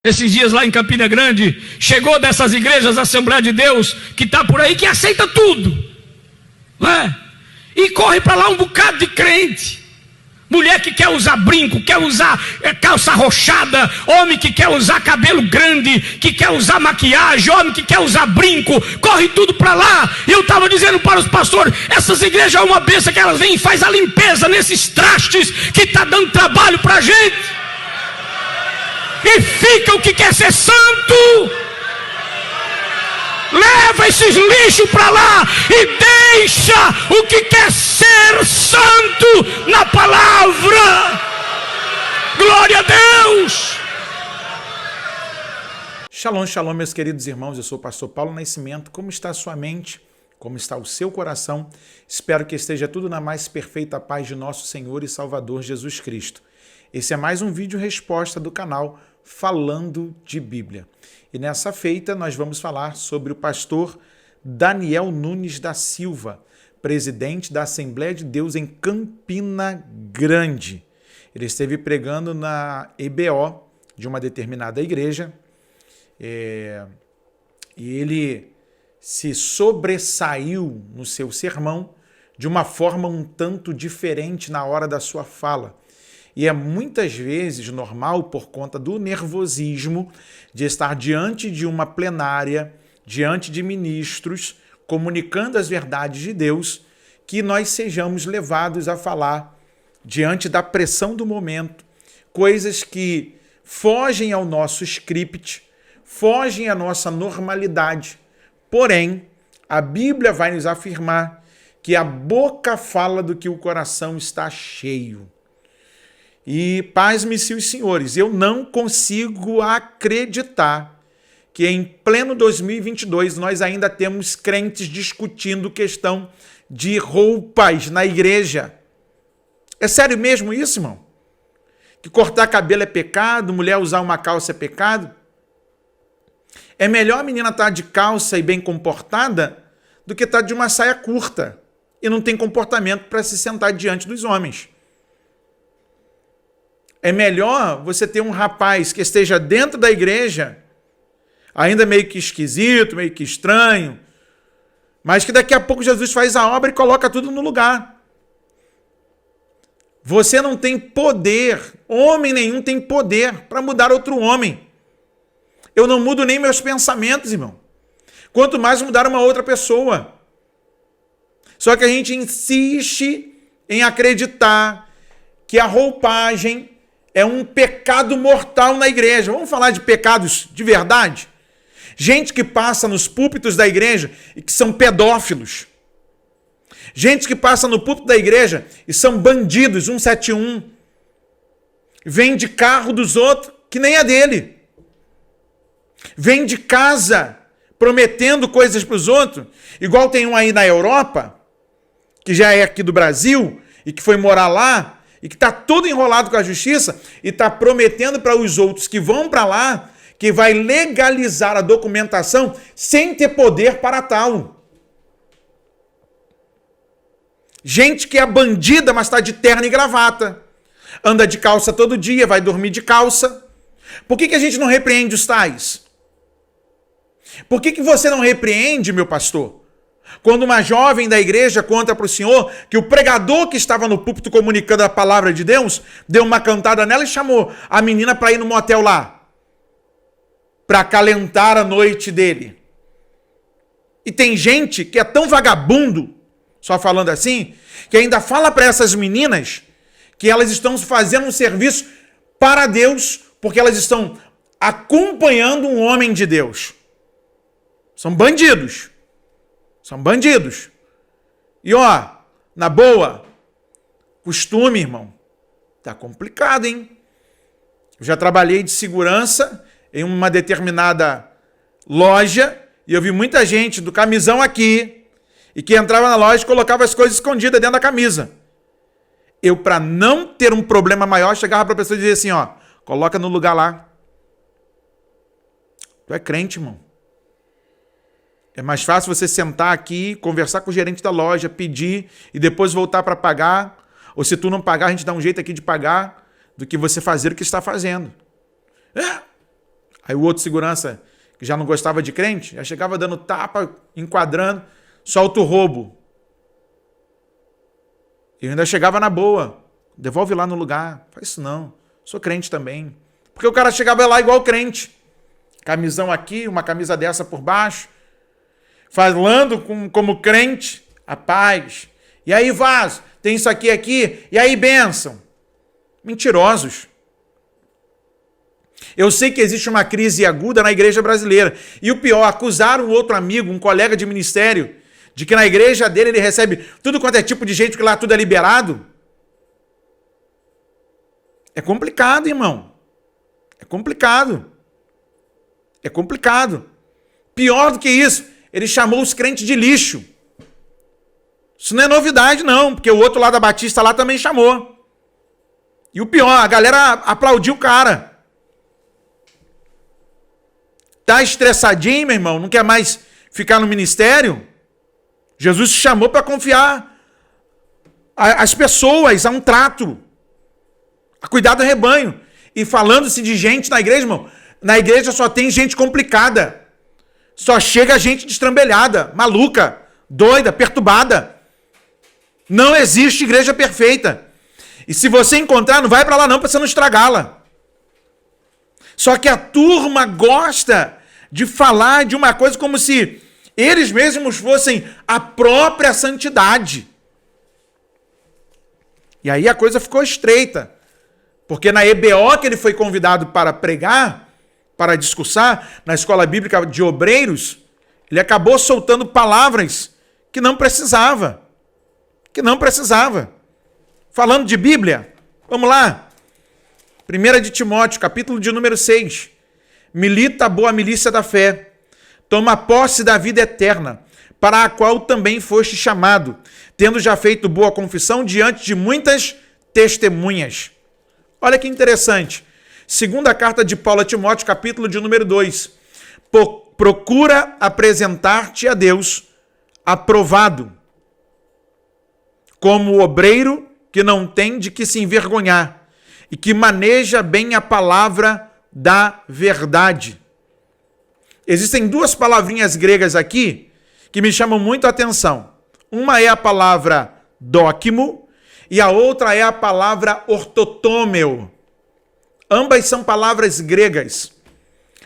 Esses dias lá em Campina Grande, chegou dessas igrejas Assembleia de Deus, que está por aí, que aceita tudo, não é? E corre para lá um bocado de crente. Mulher que quer usar brinco, quer usar calça arrochada, homem que quer usar cabelo grande, que quer usar maquiagem, homem que quer usar brinco, corre tudo para lá. E eu estava dizendo para os pastores, essas igrejas é uma bênção que elas vêm e faz a limpeza nesses trastes que está dando trabalho para a gente. E fica o que quer ser santo, leva esses lixos para lá e deixa o que quer ser santo na palavra. Glória a Deus. Shalom, shalom, meus queridos irmãos, eu sou o pastor Paulo Nascimento. Como está a sua mente? Como está o seu coração? Espero que esteja tudo na mais perfeita paz de nosso Senhor e Salvador Jesus Cristo. Esse é mais um vídeo resposta do canal Falando de Bíblia. E nessa feita nós vamos falar sobre o pastor Daniel Nunes da Silva, presidente da Assembleia de Deus em Campina Grande. Ele esteve pregando na EBO de uma determinada igreja e ele se sobressaiu no seu sermão de uma forma um tanto diferente na hora da sua fala. E é muitas vezes normal, por conta do nervosismo, de estar diante de uma plenária, diante de ministros, comunicando as verdades de Deus, que nós sejamos levados a falar, diante da pressão do momento, coisas que fogem ao nosso script, fogem à nossa normalidade. Porém, a Bíblia vai nos afirmar que a boca fala do que o coração está cheio. E pasme-se os senhores, eu não consigo acreditar que em pleno 2022 nós ainda temos crentes discutindo questão de roupas na igreja. É sério mesmo isso, irmão? Que cortar cabelo é pecado, mulher usar uma calça é pecado? É melhor a menina estar de calça e bem comportada do que estar de uma saia curta e não tem comportamento para se sentar diante dos homens. É melhor você ter um rapaz que esteja dentro da igreja, ainda meio que esquisito, meio que estranho, mas que daqui a pouco Jesus faz a obra e coloca tudo no lugar. Você não tem poder, homem nenhum tem poder para mudar outro homem. Eu não mudo nem meus pensamentos, irmão. Quanto mais mudar uma outra pessoa. Só que a gente insiste em acreditar que a roupagem é um pecado mortal na igreja. Vamos falar de pecados de verdade? Gente que passa nos púlpitos da igreja e que são pedófilos. Gente que passa no púlpito da igreja e são bandidos, 171. Vende carro dos outros que nem é dele. Vende casa prometendo coisas para os outros. Igual tem um aí na Europa, que já é aqui do Brasil e que foi morar lá, e que está todo enrolado com a justiça e está prometendo para os outros que vão para lá que vai legalizar a documentação sem ter poder para tal. Gente que é bandida, mas está de terno e gravata. Anda de calça todo dia, vai dormir de calça. Por que a gente não repreende os tais? Por que você não repreende, meu pastor? Quando uma jovem da igreja conta para o senhor que o pregador que estava no púlpito comunicando a palavra de Deus deu uma cantada nela e chamou a menina para ir no motel lá, para acalentar a noite dele. E tem gente que é tão vagabundo, só falando assim, que ainda fala para essas meninas que elas estão fazendo um serviço para Deus, porque elas estão acompanhando um homem de Deus. São bandidos. São bandidos. E ó, na boa, costume, irmão, tá complicado, hein? Eu já trabalhei de segurança em uma determinada loja e eu vi muita gente do camisão aqui e que entrava na loja e colocava as coisas escondidas dentro da camisa. Eu, para não ter um problema maior, chegava para a pessoa e dizia assim, ó, coloca no lugar lá. Tu é crente, irmão. É mais fácil você sentar aqui, conversar com o gerente da loja, pedir e depois voltar para pagar. Ou se tu não pagar, a gente dá um jeito aqui de pagar, do que você fazer o que está fazendo. Aí o outro segurança, que já não gostava de crente, já chegava dando tapa, enquadrando, solta o roubo. Eu ainda chegava na boa, devolve lá no lugar. Faz isso não, sou crente também. Porque o cara chegava lá igual crente. Camisão aqui, uma camisa dessa por baixo, falando como crente, a paz. E aí, vaso, tem isso aqui, e aí, bênção. Mentirosos. Eu sei que existe uma crise aguda na igreja brasileira. E o pior, acusar um outro amigo, um colega de ministério, de que na igreja dele ele recebe tudo quanto é tipo de gente, que lá tudo é liberado. É complicado, irmão. É complicado. É complicado. Pior do que isso, ele chamou os crentes de lixo. Isso não é novidade, não, porque o outro lá da Batista lá também chamou. E o pior, a galera aplaudiu o cara. Tá estressadinho, meu irmão? Não quer mais ficar no ministério? Jesus te chamou para confiar as pessoas a um trato, a cuidar do rebanho. E falando-se de gente na igreja, irmão, na igreja só tem gente complicada. Só chega gente destrambelhada, maluca, doida, perturbada. Não existe igreja perfeita. E se você encontrar, não vai para lá não, para você não estragá-la. Só que a turma gosta de falar de uma coisa como se eles mesmos fossem a própria santidade. E aí a coisa ficou estreita. Porque na EBO que ele foi convidado para pregar, para discursar, na escola bíblica de obreiros, ele acabou soltando palavras que não precisava. Que não precisava. Falando de Bíblia, vamos lá. 1 de Timóteo, capítulo de número 6. Milita a boa milícia da fé. Toma posse da vida eterna, para a qual também foste chamado, tendo já feito boa confissão diante de muitas testemunhas. Olha que interessante. Segunda carta de Paulo a Timóteo, capítulo de número 2. Procura apresentar-te a Deus aprovado, como obreiro que não tem de que se envergonhar e que maneja bem a palavra da verdade. Existem duas palavrinhas gregas aqui que me chamam muito a atenção. Uma é a palavra dóquimo e a outra é a palavra ortotômeo. Ambas são palavras gregas.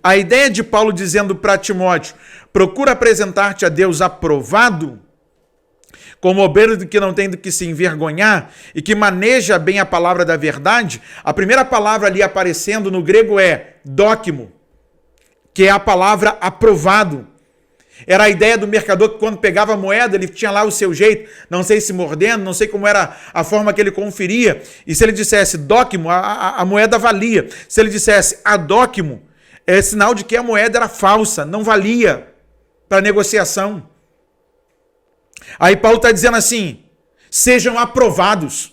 A ideia de Paulo dizendo para Timóteo, procura apresentar-te a Deus aprovado, como obreiro que não tem do que se envergonhar e que maneja bem a palavra da verdade, a primeira palavra ali aparecendo no grego é dóquimo, que é a palavra aprovado. Era a ideia do mercador que quando pegava a moeda, ele tinha lá o seu jeito, não sei se mordendo, não sei como era a forma que ele conferia, e se ele dissesse dóquimo, a moeda valia. Se ele dissesse adóquimo, é sinal de que a moeda era falsa, não valia para negociação. Aí Paulo está dizendo assim, sejam aprovados,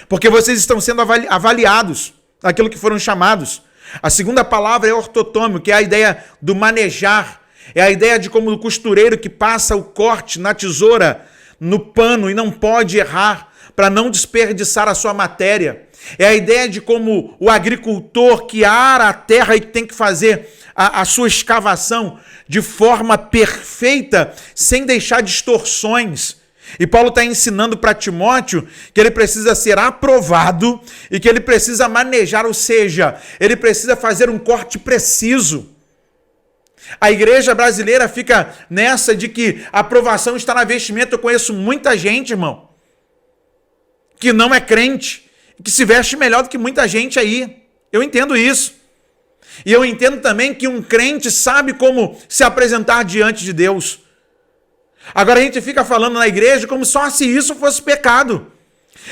porque vocês estão sendo avaliados naquilo que foram chamados. A segunda palavra é ortotômio, que é a ideia do manejar, é a ideia de como o costureiro que passa o corte na tesoura, no pano e não pode errar, para não desperdiçar a sua matéria. É a ideia de como o agricultor que ara a terra e que tem que fazer a sua escavação de forma perfeita, sem deixar distorções. E Paulo está ensinando para Timóteo que ele precisa ser aprovado e que ele precisa manejar, ou seja, ele precisa fazer um corte preciso. A igreja brasileira fica nessa de que a aprovação está na vestimenta. Eu conheço muita gente, irmão, que não é crente, que se veste melhor do que muita gente aí. Eu entendo isso. E eu entendo também que um crente sabe como se apresentar diante de Deus. Agora a gente fica falando na igreja como só se isso fosse pecado.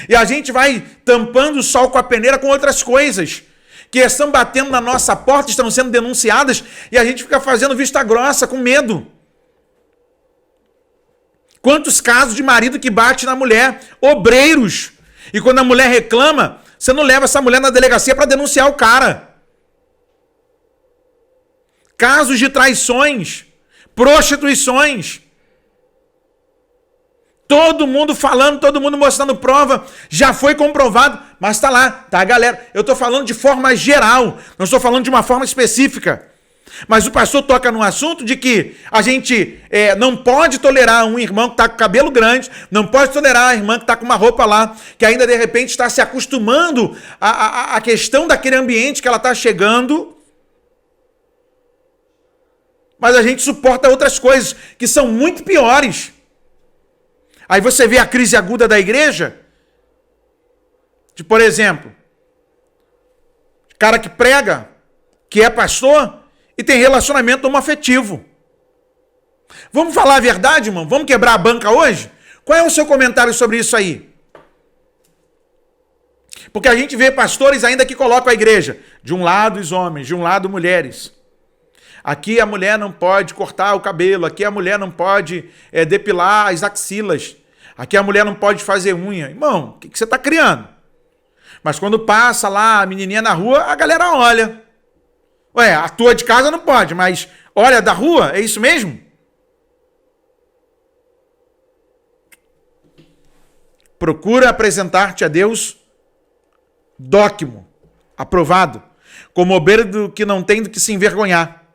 E a gente vai tampando o sol com a peneira com outras coisas que estão batendo na nossa porta, estão sendo denunciadas, e a gente fica fazendo vista grossa, com medo. Quantos casos de marido que bate na mulher, obreiros, e quando a mulher reclama, você não leva essa mulher na delegacia para denunciar o cara. Casos de traições, prostituições. Todo mundo falando, todo mundo mostrando prova, já foi comprovado, mas está lá, tá, galera? Eu estou falando de forma geral, não estou falando de uma forma específica. Mas o pastor toca num assunto de que a gente não pode tolerar um irmão que está com cabelo grande, não pode tolerar a irmã que está com uma roupa lá, que ainda de repente está se acostumando à questão daquele ambiente que ela está chegando. Mas a gente suporta outras coisas que são muito piores. Aí você vê a crise aguda da igreja, de, por exemplo, cara que prega, que é pastor e tem relacionamento homoafetivo. Vamos falar a verdade, irmão? Vamos quebrar a banca hoje? Qual é o seu comentário sobre isso aí? Porque a gente vê pastores ainda que colocam a igreja de um lado os homens, de um lado mulheres. Aqui a mulher não pode cortar o cabelo, aqui a mulher não pode depilar as axilas, aqui a mulher não pode fazer unha. Irmão, o que você está criando? Mas quando passa lá a menininha na rua, a galera olha. Ué, a tua de casa não pode, mas olha da rua, é isso mesmo? Procura apresentar-te a Deus dóquimo, aprovado, como obreiro que não tem do que se envergonhar,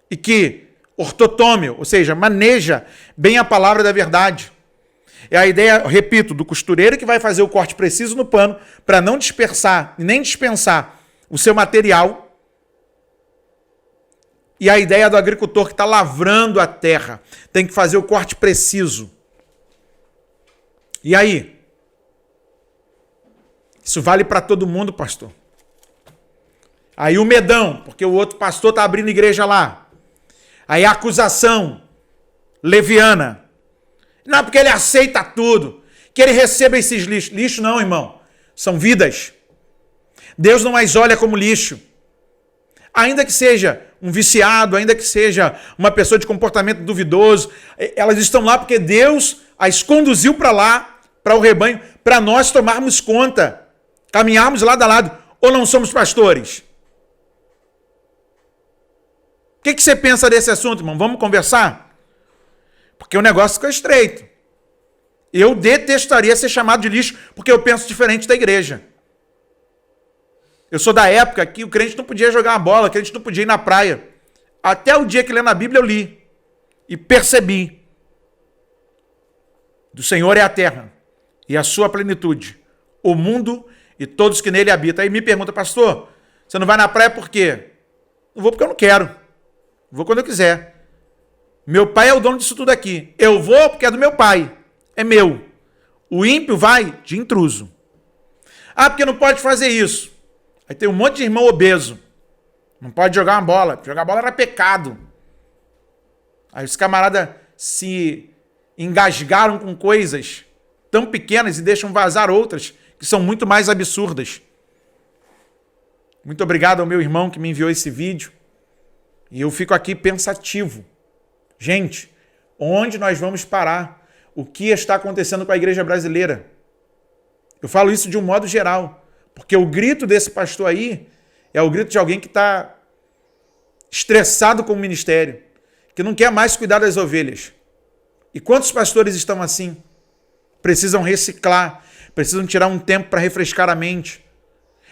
e que ortotômio, ou seja, maneja bem a palavra da verdade. É a ideia, repito, do costureiro que vai fazer o corte preciso no pano para não dispersar e nem dispensar o seu material. E a ideia do agricultor que está lavrando a terra, tem que fazer o corte preciso. E aí? Isso vale para todo mundo, pastor. Aí o medão, porque o outro pastor está abrindo igreja lá. Aí a acusação leviana. Não, porque ele aceita tudo. Que ele receba esses lixos. Lixo não, irmão. São vidas. Deus não as olha como lixo. Ainda que seja um viciado, ainda que seja uma pessoa de comportamento duvidoso, elas estão lá porque Deus as conduziu para lá, para o rebanho, para nós tomarmos conta, caminharmos lado a lado. Ou não somos pastores? O que você pensa desse assunto, irmão? Vamos conversar? Porque o negócio fica estreito. Eu detestaria ser chamado de lixo porque eu penso diferente da igreja. Eu sou da época que o crente não podia jogar uma bola, o crente não podia ir na praia. Até o dia que lendo a Bíblia eu li e percebi. Do Senhor é a terra e a sua plenitude, o mundo e todos que nele habitam. Aí me pergunta, pastor, você não vai na praia por quê? Não vou porque eu não quero. Vou quando eu quiser. Meu pai é o dono disso tudo aqui. Eu vou porque é do meu pai. É meu. O ímpio vai de intruso. Ah, porque não pode fazer isso. Aí tem um monte de irmão obeso. Não pode jogar uma bola. Jogar bola era pecado. Aí os camaradas se engasgaram com coisas tão pequenas e deixam vazar outras que são muito mais absurdas. Muito obrigado ao meu irmão que me enviou esse vídeo. E eu fico aqui pensativo. Gente, onde nós vamos parar? O que está acontecendo com a igreja brasileira? Eu falo isso de um modo geral, porque o grito desse pastor aí é o grito de alguém que está estressado com o ministério, que não quer mais cuidar das ovelhas. E quantos pastores estão assim? Precisam reciclar, precisam tirar um tempo para refrescar a mente,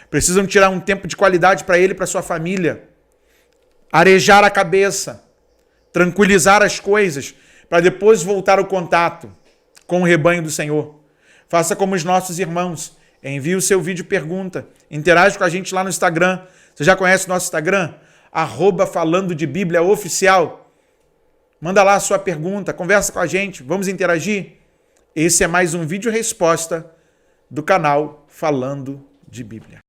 precisam tirar um tempo de qualidade para ele e para sua família, arejar a cabeça, tranquilizar as coisas, para depois voltar ao contato com o rebanho do Senhor. Faça como os nossos irmãos, envie o seu vídeo pergunta, interage com a gente lá no Instagram. Você já conhece o nosso Instagram? @falandodebíbliaoficial. Manda lá a sua pergunta, conversa com a gente, vamos interagir. Esse é mais um vídeo resposta do canal Falando de Bíblia.